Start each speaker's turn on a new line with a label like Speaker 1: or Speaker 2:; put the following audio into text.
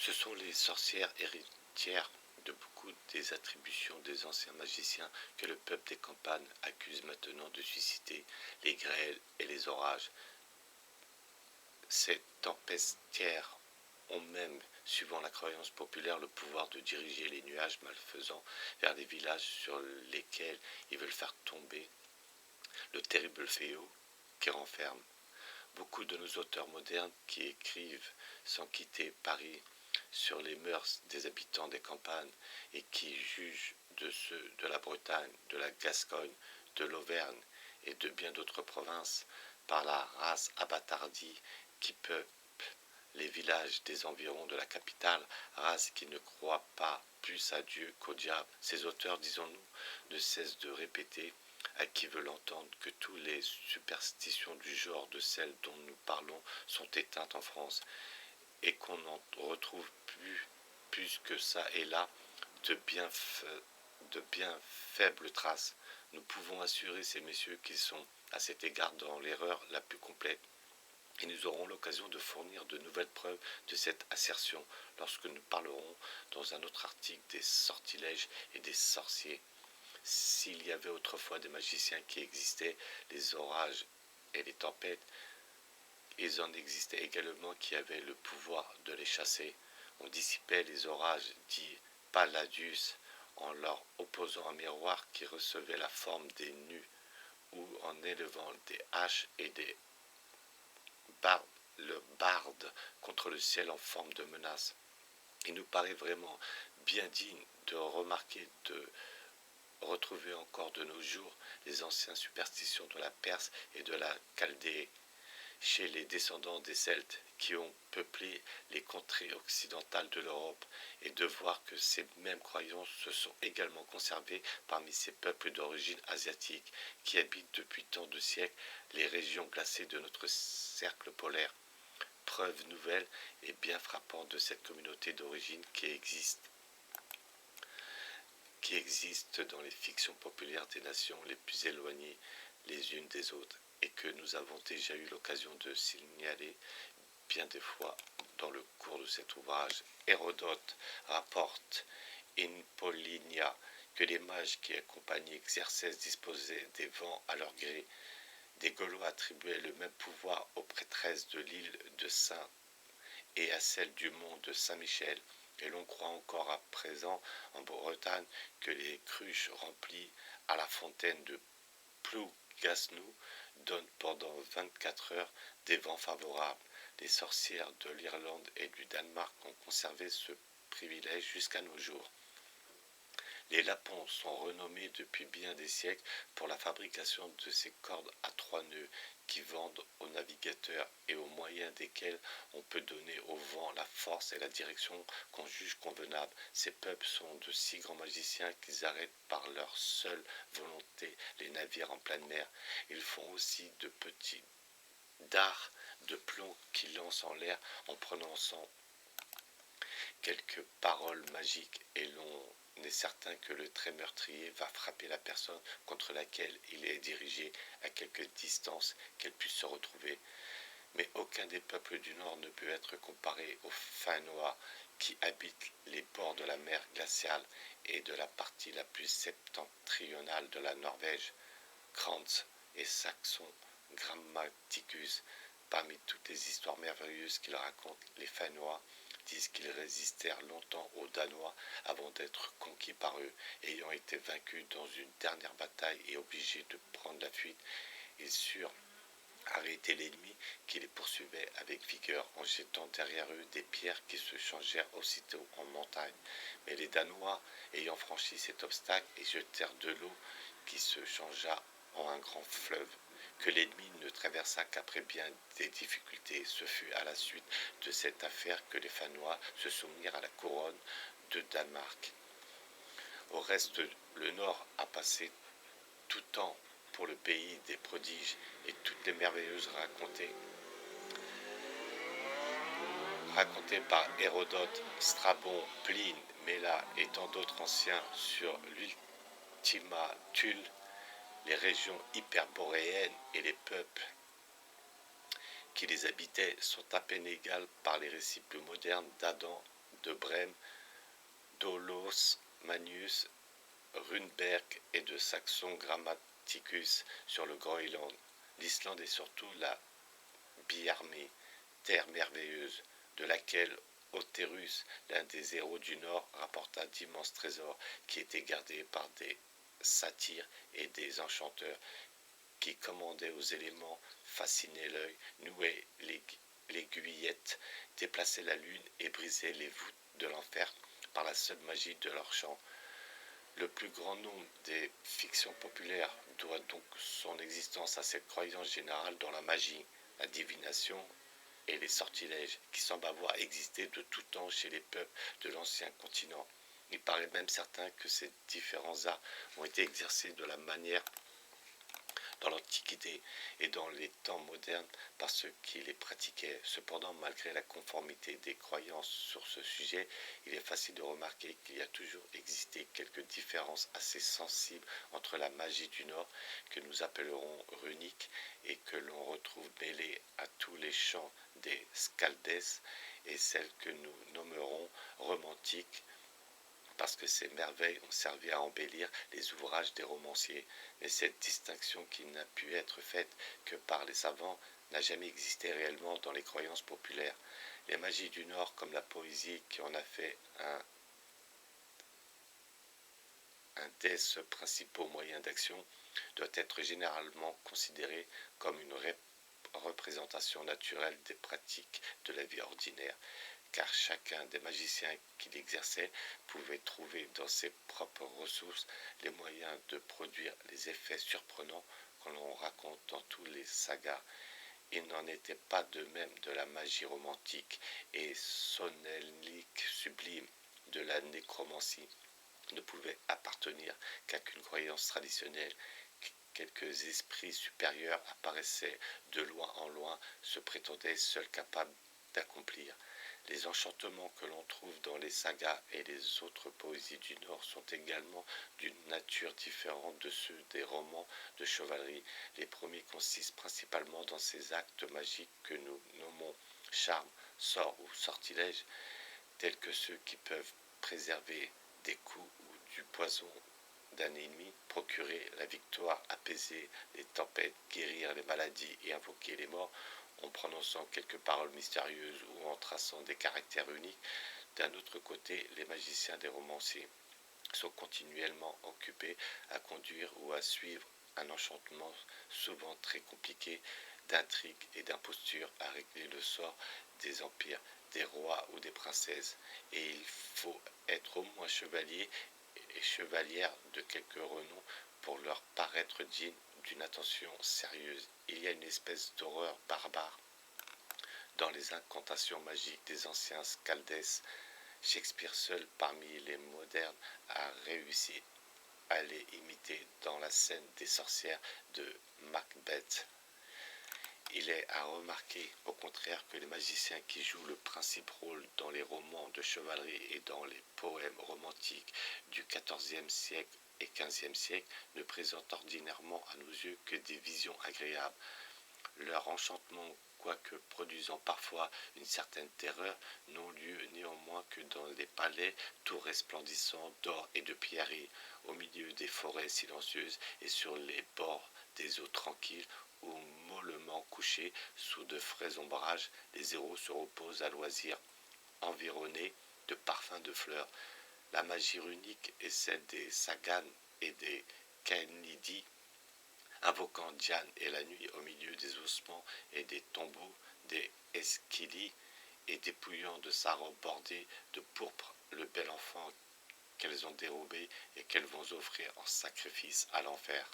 Speaker 1: Ce sont les sorcières héritières de beaucoup des attributions des anciens magiciens que le peuple des campagnes accuse maintenant de susciter les grêles et les orages. Ces tempestières ont même, suivant la croyance populaire, le pouvoir de diriger les nuages malfaisants vers les villages sur lesquels ils veulent faire tomber le terrible fléau qui renferme. Beaucoup de nos auteurs modernes qui écrivent sans quitter Paris sur les mœurs des habitants des campagnes et qui jugent de ceux de la Bretagne, de la Gascogne, de l'Auvergne et de bien d'autres provinces par la race abâtardie qui peuple les villages des environs de la capitale, race qui ne croit pas plus à Dieu qu'au diable. Ces auteurs, disons-nous, ne cessent de répéter à qui veut l'entendre que toutes les superstitions du genre de celles dont nous parlons sont éteintes en France et qu'on n'en retrouve plus que ça et là de bien faibles traces. Nous pouvons assurer ces messieurs qu'ils sont à cet égard dans l'erreur la plus complète. Et nous aurons l'occasion de fournir de nouvelles preuves de cette assertion lorsque nous parlerons dans un autre article des sortilèges et des sorciers. S'il y avait autrefois des magiciens qui existaient, les orages et les tempêtes, ils en existaient également qui avaient le pouvoir de les chasser. On dissipait les orages, dit Palladius, en leur opposant un miroir qui recevait la forme des nus, ou en élevant des haches et des le barde contre le ciel en forme de menace. Il nous paraît vraiment bien digne de remarquer, de retrouver encore de nos jours les anciennes superstitions de la Perse et de la Chaldée chez les descendants des Celtes qui ont peuplé les contrées occidentales de l'Europe et de voir que ces mêmes croyances se sont également conservées parmi ces peuples d'origine asiatique qui habitent depuis tant de siècles les régions glacées de notre cercle polaire. Preuve nouvelle et bien frappante de cette communauté d'origine qui existe dans les fictions populaires des nations les plus éloignées les unes des autres et que nous avons déjà eu l'occasion de signaler bien des fois dans le cours de cet ouvrage. Hérodote rapporte in Pollinia que les mages qui accompagnaient Xerxès disposaient des vents à leur gré. Des Gaulois attribuaient le même pouvoir aux prêtresses de l'île de Saint et à celle du mont de Saint-Michel, et l'on croit encore à présent en Bretagne que les cruches remplies à la fontaine de Plougasnou donnent pendant 24 heures des vents favorables. Les sorcières de l'Irlande et du Danemark ont conservé ce privilège jusqu'à nos jours. Les Lapons sont renommés depuis bien des siècles pour la fabrication de ces cordes à 3 nœuds qui vendent aux navigateurs et au moyen desquels on peut donner au vent la force et la direction qu'on juge convenable. Ces peuples sont de si grands magiciens qu'ils arrêtent par leur seule volonté les navires en pleine mer. Ils font aussi de petits dards de plomb qu'ils lancent en l'air en prononçant quelques paroles magiques et l'on est certain que le trait meurtrier va frapper la personne contre laquelle il est dirigé à quelque distance qu'elle puisse se retrouver. Mais aucun des peuples du Nord ne peut être comparé aux Finnois qui habitent les bords de la mer glaciale et de la partie la plus septentrionale de la Norvège. Krantz et Saxon Grammaticus, parmi toutes les histoires merveilleuses qu'ils racontent, les Finnois disent qu'ils résistèrent longtemps aux Danois avant d'être conquis par eux. Ayant été vaincus dans une dernière bataille et obligés de prendre la fuite, ils surent arrêter l'ennemi qui les poursuivait avec vigueur en jetant derrière eux des pierres qui se changèrent aussitôt en montagnes. Mais les Danois, ayant franchi cet obstacle, et jetèrent de l'eau qui se changea en un grand fleuve, que l'ennemi ne traversa qu'après bien des difficultés. Ce fut à la suite de cette affaire que les Finnois se soumirent à la couronne de Danemark. Au reste, le Nord a passé tout temps pour le pays des prodiges et toutes les merveilleuses racontées par Hérodote, Strabon, Pline, Méla et tant d'autres anciens sur l'Ultima Thule, les régions hyperboréennes et les peuples qui les habitaient sont à peine égales par les récits plus modernes d'Adam, de Brême, d'Olos Magnus, Runeberg et de Saxon Grammaticus sur le Groenland. L'Islande est surtout la Biarmée, terre merveilleuse, de laquelle Otherus, l'un des héros du Nord, rapporta d'immenses trésors qui étaient gardés par des satyres et des enchanteurs qui commandaient aux éléments, fascinaient l'œil, nouaient l'aiguillette, déplaçaient la lune et brisaient les voûtes de l'enfer par la seule magie de leur chant. Le plus grand nombre des fictions populaires doit donc son existence à cette croyance générale dans la magie, la divination et les sortilèges qui semblent avoir existé de tout temps chez les peuples de l'ancien continent. Il paraît même certain que ces différents arts ont été exercés de la manière dans l'Antiquité et dans les temps modernes par ceux qui les pratiquaient. Cependant, malgré la conformité des croyances sur ce sujet, il est facile de remarquer qu'il y a toujours existé quelques différences assez sensibles entre la magie du Nord, que nous appellerons runique, et que l'on retrouve mêlée à tous les chants des Skaldes, et celle que nous nommerons romantique, parce que ces merveilles ont servi à embellir les ouvrages des romanciers. Mais cette distinction qui n'a pu être faite que par les savants n'a jamais existé réellement dans les croyances populaires. Les magies du Nord, comme la poésie qui en a fait un des principaux moyens d'action, doit être généralement considérée comme une représentation naturelle des pratiques de la vie ordinaire, car chacun des magiciens qui l'exerçait pouvait trouver dans ses propres ressources les moyens de produire les effets surprenants que l'on raconte dans tous les sagas. Il n'en était pas de même de la magie romantique et sonellique sublime de la nécromancie ne pouvait appartenir qu'à qu'une croyance traditionnelle. Quelques esprits supérieurs apparaissaient de loin en loin, se prétendaient seuls capables d'accomplir. Les enchantements que l'on trouve dans les sagas et les autres poésies du Nord sont également d'une nature différente de ceux des romans de chevalerie. Les premiers consistent principalement dans ces actes magiques que nous nommons charmes, sorts ou sortilèges, tels que ceux qui peuvent préserver des coups ou du poison d'un ennemi, procurer la victoire, apaiser les tempêtes, guérir les maladies et invoquer les morts, en prononçant quelques paroles mystérieuses ou en traçant des caractères uniques. D'un autre côté, les magiciens des romanciers sont continuellement occupés à conduire ou à suivre un enchantement souvent très compliqué, d'intrigue et d'imposture à régler le sort des empires, des rois ou des princesses. Et il faut être au moins chevalier et chevalière de quelque renom pour leur paraître digne d'une attention sérieuse. Il y a une espèce d'horreur barbare dans les incantations magiques des anciens Skaldes. Shakespeare seul parmi les modernes a réussi à les imiter dans la scène des sorcières de Macbeth. Il est à remarquer au contraire que les magiciens qui jouent le principal rôle dans les romans de chevalerie et dans les poèmes romantiques du XIVe siècle et XVe siècle ne présentent ordinairement à nos yeux que des visions agréables. Leur enchantement, quoique produisant parfois une certaine terreur, n'ont lieu néanmoins que dans les palais tout resplendissants d'or et de pierreries, au milieu des forêts silencieuses et sur les bords des eaux tranquilles où, mollement couchés sous de frais ombrages, les héros se reposent à loisir, environnés de parfums de fleurs. La magie runique est celle des Sagans et des Kennedy, invoquant Diane et la nuit au milieu des ossements et des tombeaux des Esquili et dépouillant de sa robe bordée de pourpre le bel enfant qu'elles ont dérobé et qu'elles vont offrir en sacrifice à l'enfer.